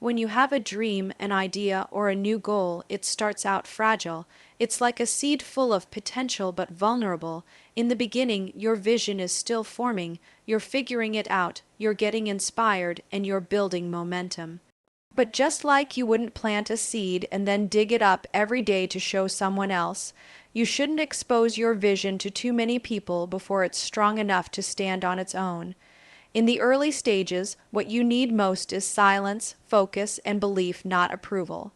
When you have a dream, an idea, or a new goal, it starts out fragile. It's like a seed full of potential but vulnerable. In the beginning, your vision is still forming, you're figuring it out, you're getting inspired, and you're building momentum. But just like you wouldn't plant a seed and then dig it up every day to show someone else, you shouldn't expose your vision to too many people before it's strong enough to stand on its own. In the early stages, what you need most is silence, focus, and belief, not approval.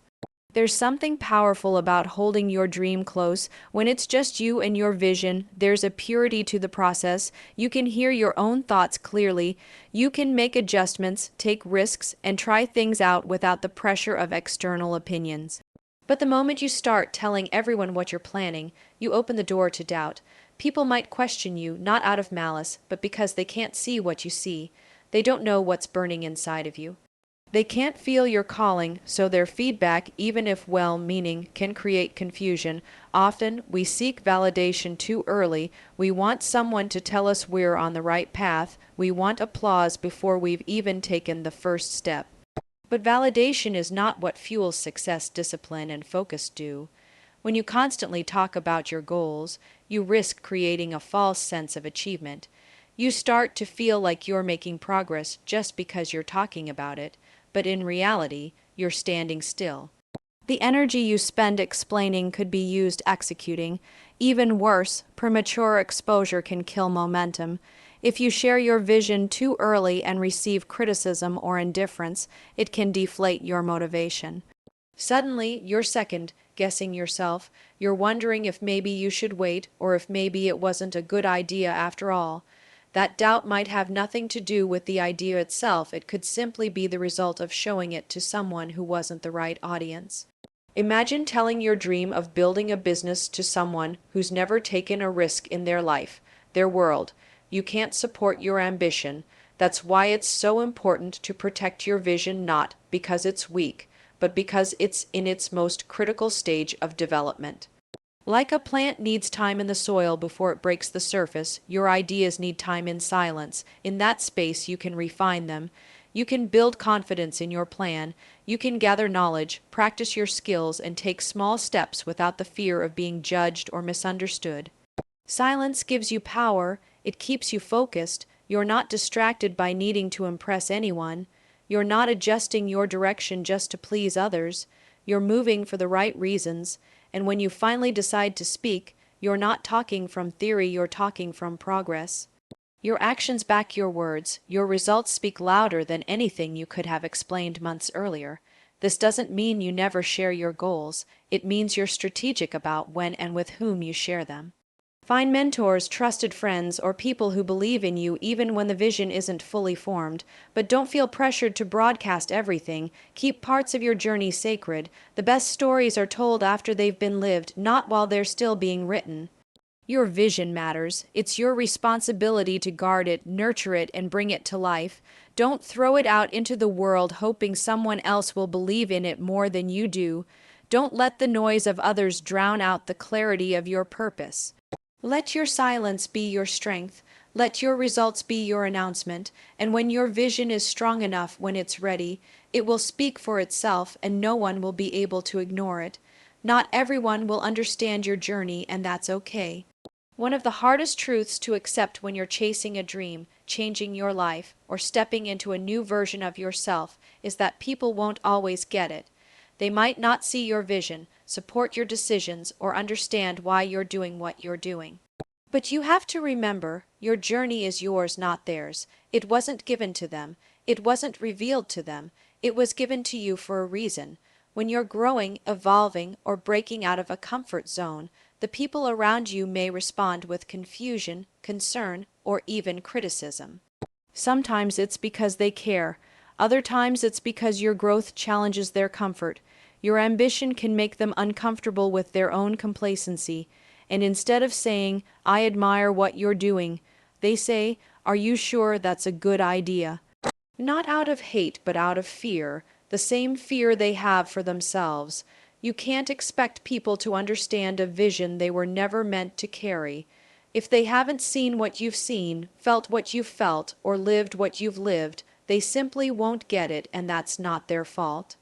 There's something powerful about holding your dream close. When it's just you and your vision, there's a purity to the process. You can hear your own thoughts clearly. You can make adjustments, take risks, and try things out without the pressure of external opinions. But the moment you start telling everyone what you're planning, you open the door to doubt. People might question you, not out of malice, but because they can't see what you see. They don't know what's burning inside of you. They can't feel your calling, so their feedback, even if well-meaning, can create confusion. Often, we seek validation too early. We want someone to tell us we're on the right path. We want applause before we've even taken the first step. But validation is not what fuels success. Discipline and focus do. When you constantly talk about your goals, you risk creating a false sense of achievement. You start to feel like you're making progress just because you're talking about it, but in reality, you're standing still. The energy you spend explaining could be used executing. Even worse, premature exposure can kill momentum. If you share your vision too early and receive criticism or indifference, it can deflate your motivation. Suddenly, you're second guessing yourself. You're wondering if maybe you should wait, or if maybe it wasn't a good idea after all. That doubt might have nothing to do with the idea itself. It could simply be the result of showing it to someone who wasn't the right audience. Imagine telling your dream of building a business to someone who's never taken a risk in their life, their world. You can't support your ambition. That's why it's so important to protect your vision, not because it's weak, but because it's in its most critical stage of development. Like a plant needs time in the soil before it breaks the surface, your ideas need time in silence. In that space, you can refine them. You can build confidence in your plan. You can gather knowledge, practice your skills, and take small steps without the fear of being judged or misunderstood. Silence gives you power. It keeps you focused. You're not distracted by needing to impress anyone. You're not adjusting your direction just to please others. You're moving for the right reasons. And when you finally decide to speak, you're not talking from theory, you're talking from progress. Your actions back your words. Your results speak louder than anything you could have explained months earlier. This doesn't mean you never share your goals. It means you're strategic about when and with whom you share them. Find mentors, trusted friends, or people who believe in you even when the vision isn't fully formed. But don't feel pressured to broadcast everything. Keep parts of your journey sacred. The best stories are told after they've been lived, not while they're still being written. Your vision matters. It's your responsibility to guard it, nurture it, and bring it to life. Don't throw it out into the world hoping someone else will believe in it more than you do. Don't let the noise of others drown out the clarity of your purpose. Let your silence be your strength. Let your results be your announcement. And when your vision is strong enough, when it's ready, it will speak for itself and no one will be able to ignore it. Not everyone will understand your journey, and that's okay. One of the hardest truths to accept when you're chasing a dream, changing your life, or stepping into a new version of yourself is that people won't always get it. They might not see your vision, support your decisions, or understand why you're doing what you're doing. But you have to remember, your journey is yours, not theirs. It wasn't given to them. It wasn't revealed to them. It was given to you for a reason. When you're growing, evolving, or breaking out of a comfort zone, the people around you may respond with confusion, concern, or even criticism. Sometimes it's because they care. Other times it's because your growth challenges their comfort. Your ambition can make them uncomfortable with their own complacency, and instead of saying, "I admire what you're doing," they say, "Are you sure that's a good idea?" Not out of hate, but out of fear, the same fear they have for themselves. You can't expect people to understand a vision they were never meant to carry. If they haven't seen what you've seen, felt what you've felt, or lived what you've lived, They simply won't get it, and that's not their fault.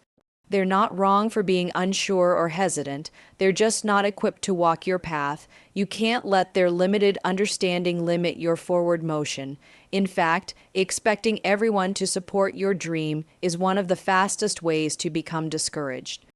They're not wrong for being unsure or hesitant. They're just not equipped to walk your path. You can't let their limited understanding limit your forward motion. In fact, expecting everyone to support your dream is one of the fastest ways to become discouraged.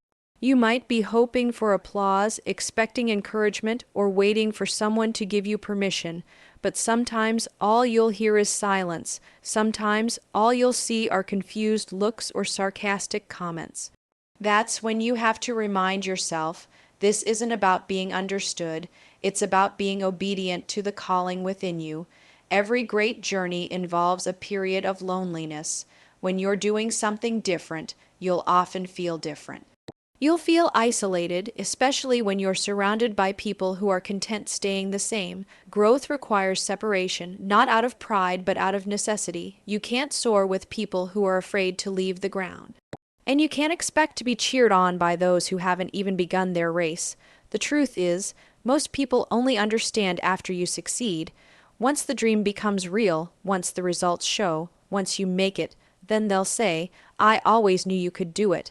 You might be hoping for applause, expecting encouragement, or waiting for someone to give you permission, but sometimes all you'll hear is silence. Sometimes all you'll see are confused looks or sarcastic comments. That's when you have to remind yourself this isn't about being understood, it's about being obedient to the calling within you. Every great journey involves a period of loneliness. When you're doing something different, you'll often feel different. You'll feel isolated, especially when you're surrounded by people who are content staying the same. Growth requires separation, not out of pride, but out of necessity. You can't soar with people who are afraid to leave the ground. And you can't expect to be cheered on by those who haven't even begun their race. The truth is, most people only understand after you succeed. Once the dream becomes real, once the results show, once you make it, then they'll say, "I always knew you could do it."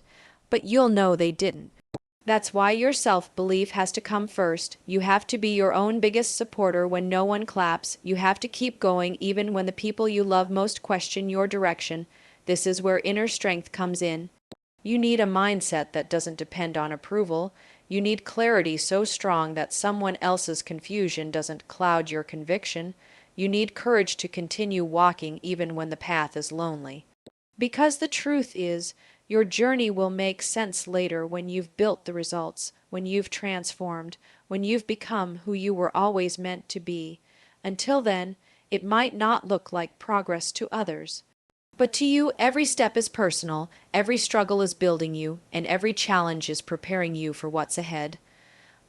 But you'll know they didn't. That's why your self-belief has to come first. You have to be your own biggest supporter when no one claps. You have to keep going even when the people you love most question your direction. This is where inner strength comes in. You need a mindset that doesn't depend on approval. You need clarity so strong that someone else's confusion doesn't cloud your conviction. You need courage to continue walking even when the path is lonely. Because the truth is, your journey will make sense later when you've built the results, when you've transformed, when you've become who you were always meant to be. Until then, it might not look like progress to others. But to you, every step is personal, every struggle is building you, and every challenge is preparing you for what's ahead.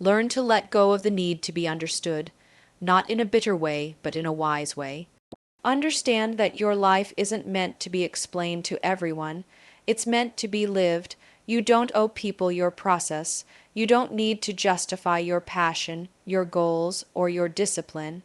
Learn to let go of the need to be understood, not in a bitter way, but in a wise way. Understand that your life isn't meant to be explained to everyone. It's meant to be lived. You don't owe people your process. You don't need to justify your passion, your goals, or your discipline.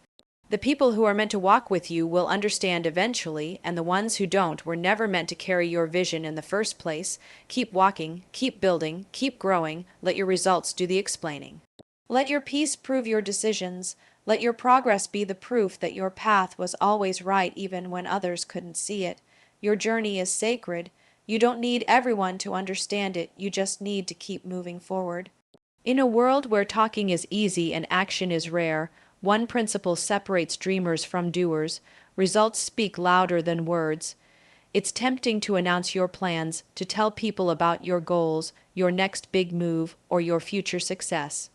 The people who are meant to walk with you will understand eventually, and the ones who don't were never meant to carry your vision in the first place. Keep walking, keep building, keep growing. Let your results do the explaining. Let your peace prove your decisions. Let your progress be the proof that your path was always right even when others couldn't see it. Your journey is sacred. You don't need everyone to understand it. You just need to keep moving forward. In a world where talking is easy and action is rare, one principle separates dreamers from doers. Results speak louder than words. It's tempting to announce your plans, to tell people about your goals, your next big move, or your future success.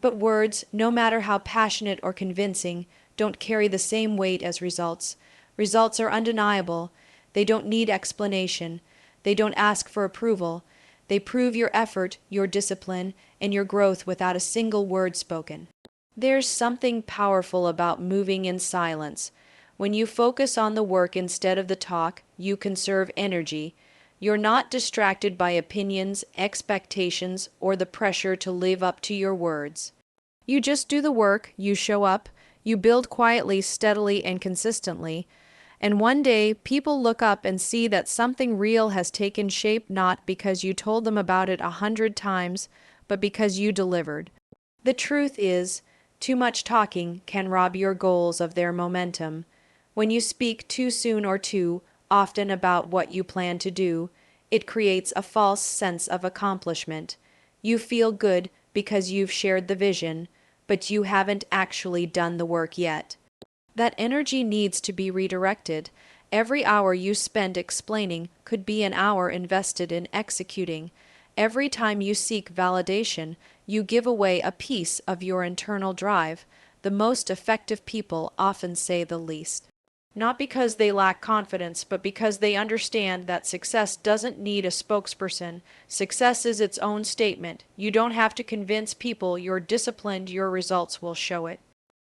But words, no matter how passionate or convincing, don't carry the same weight as results. Results are undeniable. They don't need explanation. They don't ask for approval. They prove your effort, your discipline, and your growth without a single word spoken. There's something powerful about moving in silence. When you focus on the work instead of the talk, you conserve energy. You're not distracted by opinions, expectations, or the pressure to live up to your words. You just do the work, you show up, you build quietly, steadily, and consistently. And one day, people look up and see that something real has taken shape, not because you told them about it 100 times, but because you delivered. The truth is, too much talking can rob your goals of their momentum. When you speak too soon or too often about what you plan to do, it creates a false sense of accomplishment. You feel good because you've shared the vision, but you haven't actually done the work yet. That energy needs to be redirected. Every hour you spend explaining could be an hour invested in executing. Every time you seek validation, you give away a piece of your internal drive. The most effective people often say the least. Not because they lack confidence, but because they understand that success doesn't need a spokesperson. Success is its own statement. You don't have to convince people you're disciplined, your results will show it.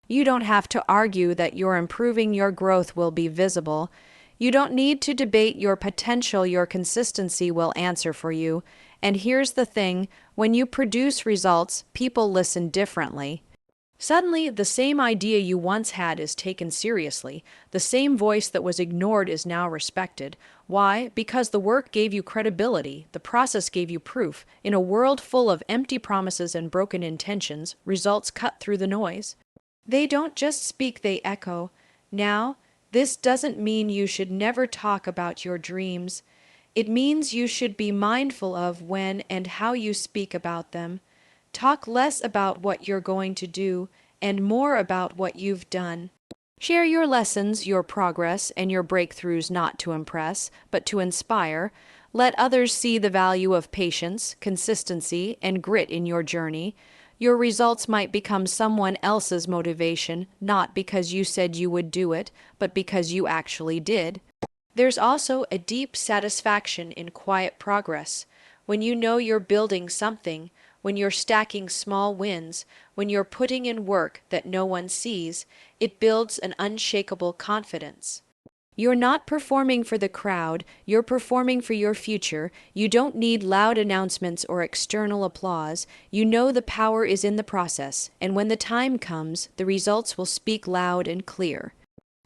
You don't have to argue that you're improving, your growth will be visible. You don't need to debate your potential, your consistency will answer for you. And here's the thing, when you produce results, people listen differently. Suddenly, the same idea you once had is taken seriously. The same voice that was ignored is now respected. Why? Because the work gave you credibility, the process gave you proof. In a world full of empty promises and broken intentions, results cut through the noise. They don't just speak, they echo. Now, this doesn't mean you should never talk about your dreams. It means you should be mindful of when and how you speak about them. Talk less about what you're going to do and more about what you've done. Share your lessons, your progress, and your breakthroughs not to impress, but to inspire. Let others see the value of patience, consistency, and grit in your journey. Your results might become someone else's motivation, not because you said you would do it, but because you actually did. There's also a deep satisfaction in quiet progress. When you know you're building something, when you're stacking small wins, when you're putting in work that no one sees, it builds an unshakable confidence. You're not performing for the crowd, you're performing for your future. You don't need loud announcements or external applause. You know the power is in the process, and when the time comes, the results will speak loud and clear.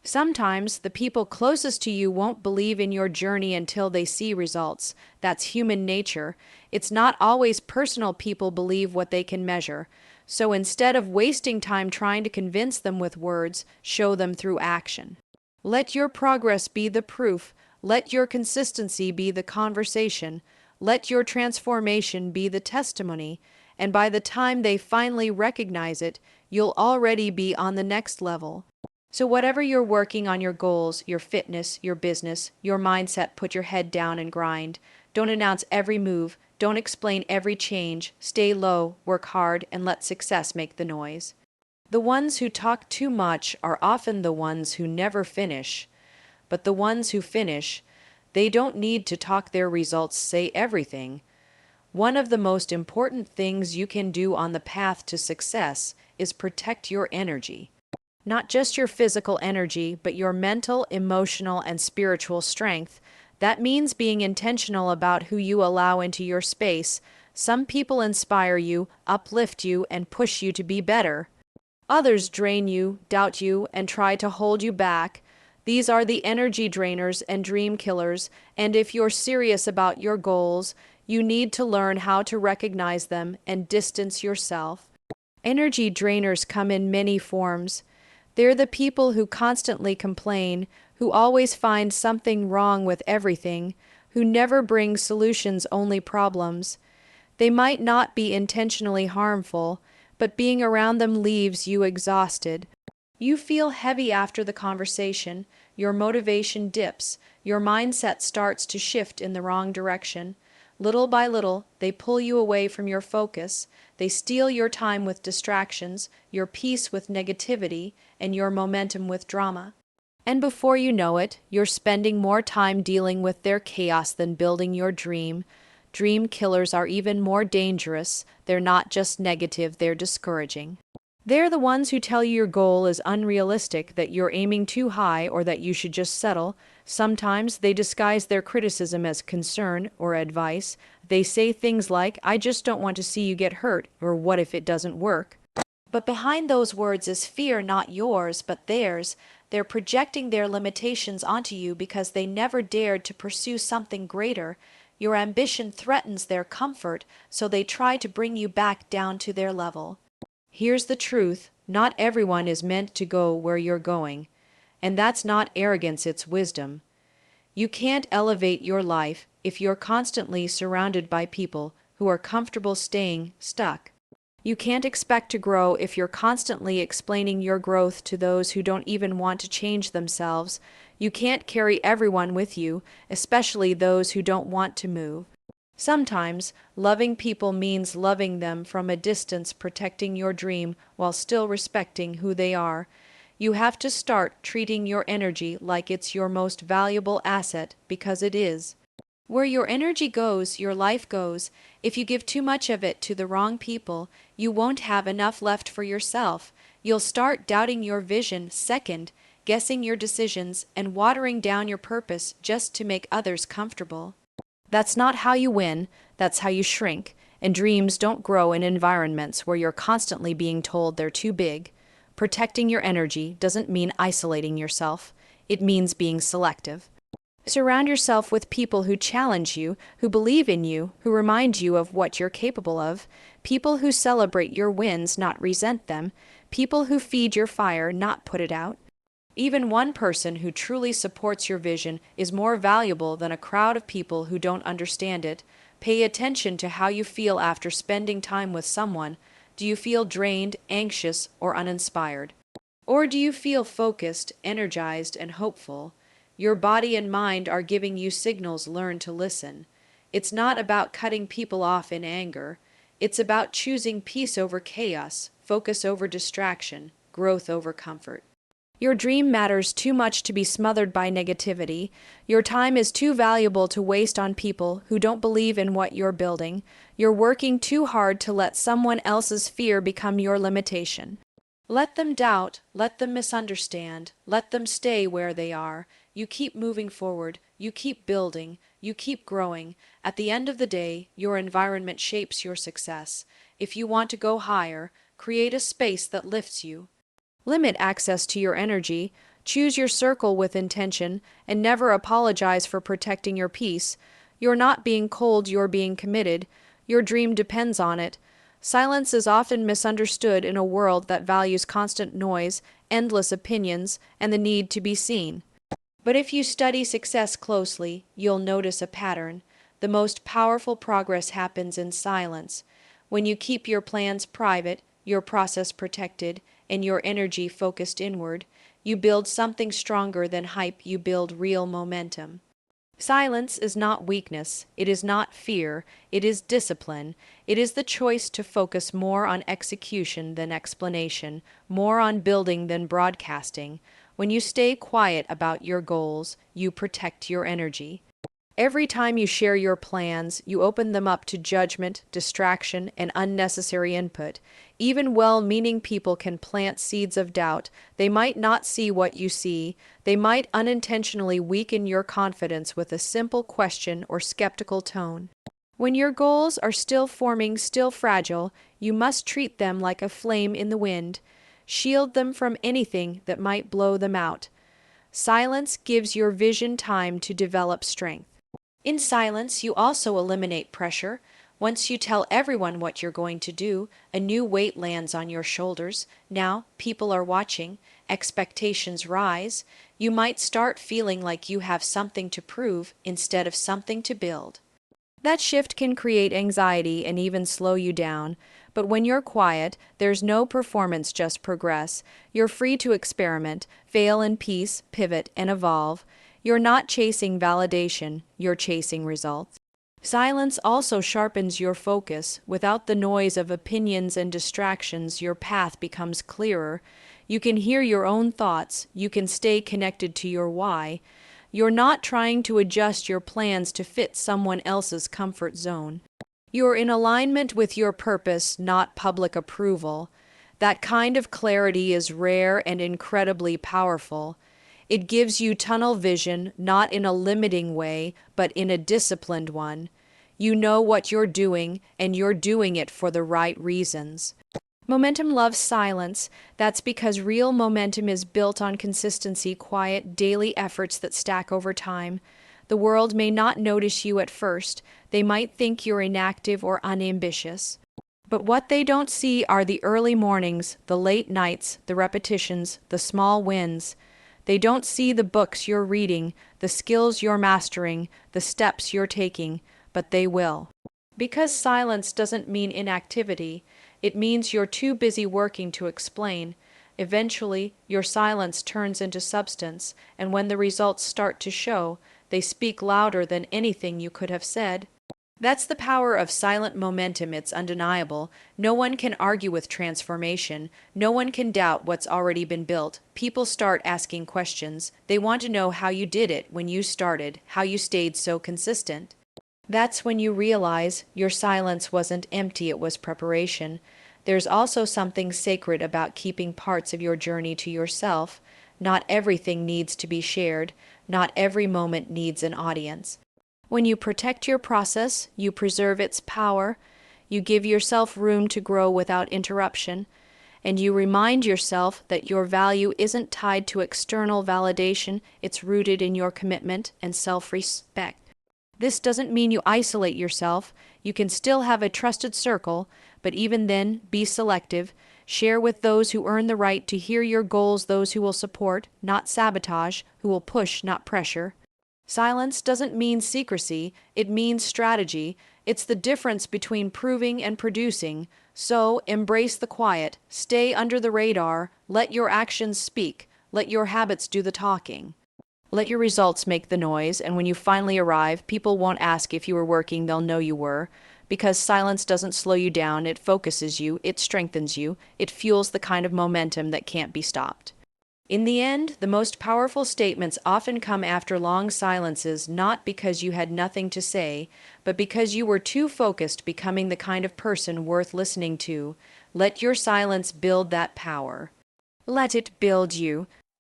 Sometimes the people closest to you won't believe in your journey until they see results. That's human nature. It's not always personal. People believe what they can measure. So instead of wasting time trying to convince them with words, show them through action. Let your progress be the proof. Let your consistency be the conversation. Let your transformation be the testimony. And by the time they finally recognize it, you'll already be on the next level. So whatever you're working on, your goals, your fitness, your business, your mindset, put your head down and grind. Don't announce every move. Don't explain every change. Stay low, work hard, and let success make the noise. The ones who talk too much are often the ones who never finish. But the ones who finish, they don't need to talk their results, say everything. One of the most important things you can do on the path to success is protect your energy. Not just your physical energy, but your mental, emotional, and spiritual strength. That means being intentional about who you allow into your space. Some people inspire you, uplift you, and push you to be better. Others drain you, doubt you, and try to hold you back. These are the energy drainers and dream killers, and if you're serious about your goals, you need to learn how to recognize them and distance yourself. Energy drainers come in many forms. They're the people who constantly complain, who always find something wrong with everything, who never bring solutions, only problems. They might not be intentionally harmful, but being around them leaves you exhausted. You feel heavy after the conversation, your motivation dips, your mindset starts to shift in the wrong direction. Little by little, they pull you away from your focus. They steal your time with distractions, your peace with negativity, and your momentum with drama. And before you know it, you're spending more time dealing with their chaos than building your dream. Dream killers are even more dangerous. They're not just negative, they're discouraging. They're the ones who tell you your goal is unrealistic, that you're aiming too high, or that you should just settle. Sometimes they disguise their criticism as concern or advice. They say things like, "I just don't want to see you get hurt," or "What if it doesn't work?" But behind those words is fear, not yours, but theirs. They're projecting their limitations onto you because they never dared to pursue something greater. Your ambition threatens their comfort, so they try to bring you back down to their level. Here's the truth: not everyone is meant to go where you're going. And that's not arrogance, it's wisdom. You can't elevate your life if you're constantly surrounded by people who are comfortable staying stuck. You can't expect to grow if you're constantly explaining your growth to those who don't even want to change themselves. You can't carry everyone with you, especially those who don't want to move. Sometimes, loving people means loving them from a distance, protecting your dream while still respecting who they are. You have to start treating your energy like it's your most valuable asset, because it is. Where your energy goes, your life goes. If you give too much of it to the wrong people, you won't have enough left for yourself. You'll start doubting your vision, second guessing your decisions, and watering down your purpose just to make others comfortable. That's not how you win, that's how you shrink, and dreams don't grow in environments where you're constantly being told they're too big. Protecting your energy doesn't mean isolating yourself, it means being selective. Surround yourself with people who challenge you, who believe in you, who remind you of what you're capable of, people who celebrate your wins, not resent them, people who feed your fire, not put it out. Even one person who truly supports your vision is more valuable than a crowd of people who don't understand it. Pay attention to how you feel after spending time with someone. Do you feel drained, anxious, or uninspired? Or do you feel focused, energized, and hopeful? Your body and mind are giving you signals. Learn to listen. It's not about cutting people off in anger. It's about choosing peace over chaos, focus over distraction, growth over comfort. Your dream matters too much to be smothered by negativity. Your time is too valuable to waste on people who don't believe in what you're building. You're working too hard to let someone else's fear become your limitation. Let them doubt, let them misunderstand, let them stay where they are. You keep moving forward, you keep building, you keep growing. At the end of the day, your environment shapes your success. If you want to go higher, create a space that lifts you. Limit access to your energy, choose your circle with intention, and never apologize for protecting your peace. You're not being cold, you're being committed. Your dream depends on it. Silence is often misunderstood in a world that values constant noise, endless opinions, and the need to be seen. But if you study success closely, you'll notice a pattern. The most powerful progress happens in silence. When you keep your plans private, your process protected, and your energy focused inward, you build something stronger than hype. You build real momentum. Silence is not weakness, it is not fear, it is discipline. It is the choice to focus more on execution than explanation, more on building than broadcasting. When you stay quiet about your goals, you protect your energy. Every time you share your plans, you open them up to judgment, distraction, and unnecessary input. Even well-meaning people can plant seeds of doubt. They might not see what you see. They might unintentionally weaken your confidence with a simple question or skeptical tone. When your goals are still forming, still fragile, you must treat them like a flame in the wind. Shield them from anything that might blow them out. Silence gives your vision time to develop strength. In silence, you also eliminate pressure. Once you tell everyone what you're going to do, a new weight lands on your shoulders. Now, people are watching, expectations rise. You might start feeling like you have something to prove instead of something to build. That shift can create anxiety and even slow you down. But when you're quiet, there's no performance, just progress. You're free to experiment, fail in peace, pivot, and evolve. You're not chasing validation, you're chasing results. Silence also sharpens your focus. Without the noise of opinions and distractions, your path becomes clearer. You can hear your own thoughts, you can stay connected to your why. You're not trying to adjust your plans to fit someone else's comfort zone. You're in alignment with your purpose, not public approval. That kind of clarity is rare and incredibly powerful. It gives you tunnel vision, not in a limiting way, but in a disciplined one. You know what you're doing, and you're doing it for the right reasons. Momentum loves silence. That's because real momentum is built on consistency, quiet, daily efforts that stack over time. The world may not notice you at first. They might think you're inactive or unambitious. But what they don't see are the early mornings, the late nights, the repetitions, the small wins. They don't see the books you're reading, the skills you're mastering, the steps you're taking, but they will. Because silence doesn't mean inactivity, it means you're too busy working to explain. Eventually, your silence turns into substance, and when the results start to show, they speak louder than anything you could have said. That's the power of silent momentum. It's undeniable. No one can argue with transformation. No one can doubt what's already been built. People start asking questions. They want to know how you did it when you started, how you stayed so consistent. That's when you realize your silence wasn't empty, it was preparation. There's also something sacred about keeping parts of your journey to yourself. Not everything needs to be shared. Not every moment needs an audience. When you protect your process, you preserve its power, you give yourself room to grow without interruption, and you remind yourself that your value isn't tied to external validation, it's rooted in your commitment and self-respect. This doesn't mean you isolate yourself. You can still have a trusted circle, but even then, be selective. Share with those who earn the right to hear your goals, those who will support, not sabotage, who will push, not pressure. Silence doesn't mean secrecy, it means strategy. It's the difference between proving and producing. So, embrace the quiet, stay under the radar, let your actions speak, let your habits do the talking. Let your results make the noise, and when you finally arrive, people won't ask if you were working, they'll know you were. Because silence doesn't slow you down, it focuses you, it strengthens you, it fuels the kind of momentum that can't be stopped. In the end, the most powerful statements often come after long silences, not because you had nothing to say, but because you were too focused becoming the kind of person worth listening to. Let your silence build that power. Let it build you.